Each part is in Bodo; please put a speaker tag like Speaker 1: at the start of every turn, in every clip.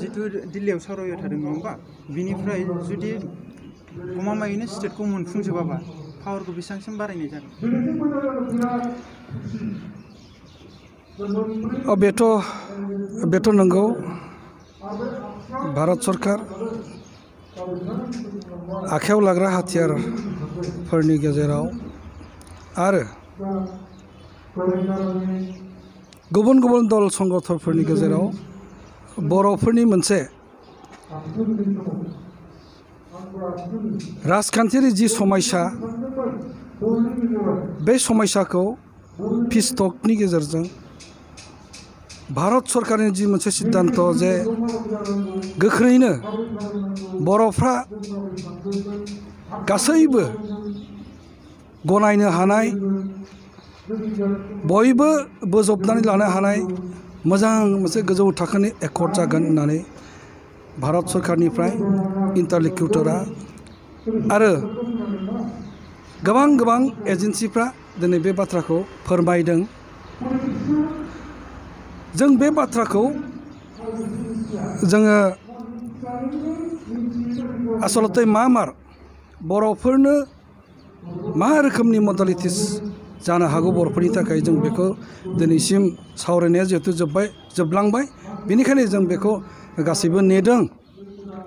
Speaker 1: जितु दिल्लीयाव सावरायबाय थादों नङा होमबा बिनिफ्राय जुदि गमामायैनो स्टेटखौ मोनफुंजोबाबा पावारखौ बेसेबांसिम बारायनाय जागोन?
Speaker 2: बेथ' नंगौ भारत सरकार आखायाव लाग्रा हाथियारफोरनि गेजेराव आरो गुबुन गुबुन दल संगठनफोरनि गेजेराव बर'फोरनि मोनसे राजखान्थियारि जि समस्या बे समस्याखौ पिस टकनि गेजेरजों भारत सरकारनि जि मोनसे सिद्धांत जे गोख्रैनो बर'फ्रा गासैबो गनायनो हानाय बयबो बोजबनानै लानो हानाय मोजां मोनसे गोजौ थाखोनि एकर्ड जागोन होननानै भारत सरकारनिफ्राय इन्टारलिक्युटरा आरो गोबां एजेन्सिफ्रा दिनै बे बाथ्राखौ फोरमायदों। जों बे बाथ्राखौ जोङो आसलते मार बर'फोरनो मा रोखोमनि मडालिटिस जानो हागौ बर'फोरनि थाखाय जों बेखौ दिनैसिम सावरायनाया जिहेतु जोबलांबाय बेनिखायनो जों बेखौ गासैबो नेदों।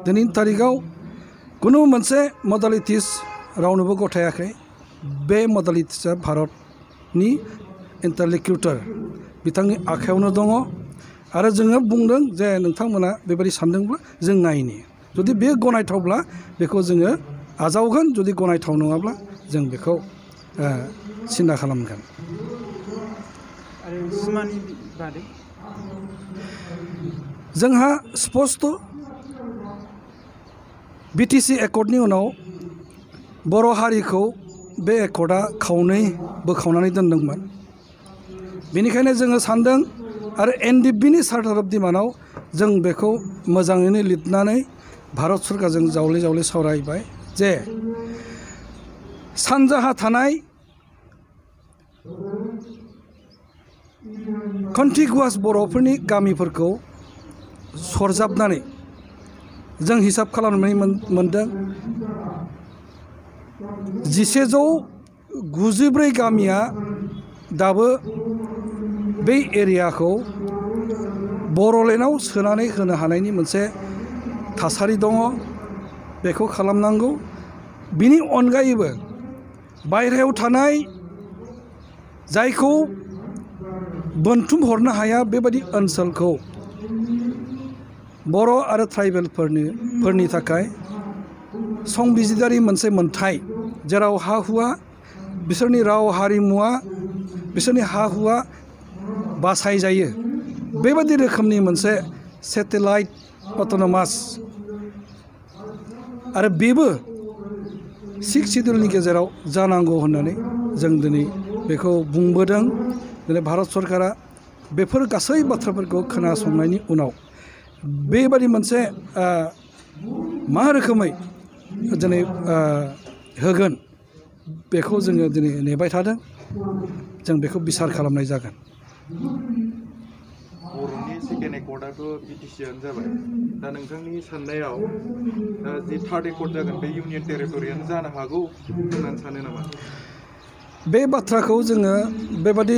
Speaker 2: दिनैनि तारिखाव खुनु मोनसे मडालिटिस रावनोबो गथायाखै। बे मडालिटिसआ भारतनि इन्टारलिक्युटर बिथांनि आखायावनो दङ आरो जोङो बुंदों जे नोंथांमोना बेबायदि सानदोंब्ला जों नायनि जुदि बे गनायथावब्ला बेखौ जोङो आजावगोन, जुदि गनायथाव नङाब्ला जों बेखौ सिन्था खालामगोन।
Speaker 1: आरो सिमानि बादै
Speaker 2: जोंहा स्पष्ट बिटिसि एकर्डनि उनाव बर' हारिखौ बे एकर्डआ खावनै बोखावनानै दोनदोंमोन। बेनिखायनो जोङो सानदों आरो एनडिएफबिनि चार्टार अफ डिमान्डआव जों बेखौ मोजाङैनो लिरनानै भारत सरकारजों जावले सावरायबाय जे सानजाहा थानाय कन्टिगुवास बर'फोरनि गामिफोरखौ सरजाबनानै जों हिसाब खालामनानै मोनदों 1194 गामिया दाबो बे एरियाखौ बर'लेण्डआव सोनानै होनो हानायनि मोनसे थासारि दङ। बेखौ खालामनांगौ। बिनि अनगायैबो बायह्रायाव थानाय जायखौ बोनथुम हरनो हाया बेबायदि ओनसोलखौ बर' आरो ट्राइबेलफोरनि थाखाय संबिजिदारि मोनसे मोनथाय जेराव हा हुआ बिसोरनि राव हारिमुआ बिसोरनि हा हुआ बासायजायो बेबायदि रोखोमनि मोनसे सेटेलाइट अट'नमास आरो बेबो 6 सिडुलनि गेजेराव जानांगौ होननानै जों दिनै बेखौ बुंबोदों। दिनै भारत सरकारा बेफोर गासै बाथ्राफोरखौ खोनासंनायनि उनाव बेबादि मोनसे मा रोखोमै दिनै होगोन बेखौ जोङो दिनै नेबाय थादों। जों बेखौ बिसार खालामनाय जागोन।
Speaker 3: बर'नि सेकेन्ड एकर्डआथ' बिटिसिआनो जाबाय। दा नोंथांनि साननायाव जि थार्ड एकर्ड जागोन बे इउनियन टेरिटरियानो जानो हागौ होननानै सानो नामा?
Speaker 2: बे बाथ्राखौ जोङो बेबादि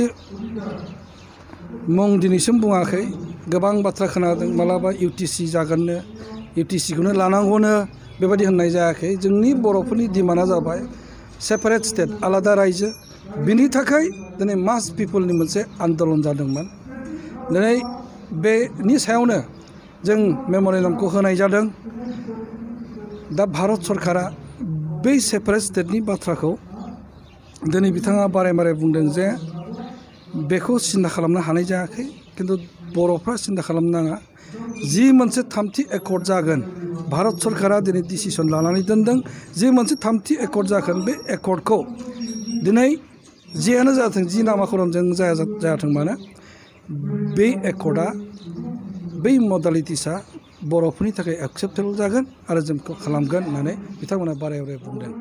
Speaker 2: मुं दिनैसिम बुङाखै। गोबां बाथ्रा खोनादों मालाबा इउटिसि जागोननो इउटिसिखौनो लानांगौनो बेबायदि होननाय जायाखै। जोंनि बर'फोरनि डिमान्डआ जाबाय सेपारेट स्टेट आलादा रायजो। बिनि थाखाय दिनै मास पिपलनि मोनसे आन्दलन जादोंमोन। दिनै बेनि सायावनो जों मेम'रेन्डामखौ होनाय जादों। दा भारत सरकारा बै सेपारेट स्टेटनि बाथ्राखौ दिनै बिथाङा बारे बुंदों जे बेखौ सिन्था खालामनो हानाय जायाखै। खिन्थु बर'फ्रा सिन्था खालामनो नाङा। जि मोनसे थामथि एकर्ड जागोन भारत सरकारा दिनै डिसिसन लानानै दोनदों। जि मोनसे थामथि एकर्ड जागोन बे एकर्डखौ दिनै जियानो जाथों जि नामाकरणजों जायाथों मानो बे एकर्डआ बै मडालिटिसआ बर'फोरनि थाखाय एक्सेप्टेबल जागोन आरो जों बेखौ खालामगोन होननानै बिथांमोना बारे बुंदों।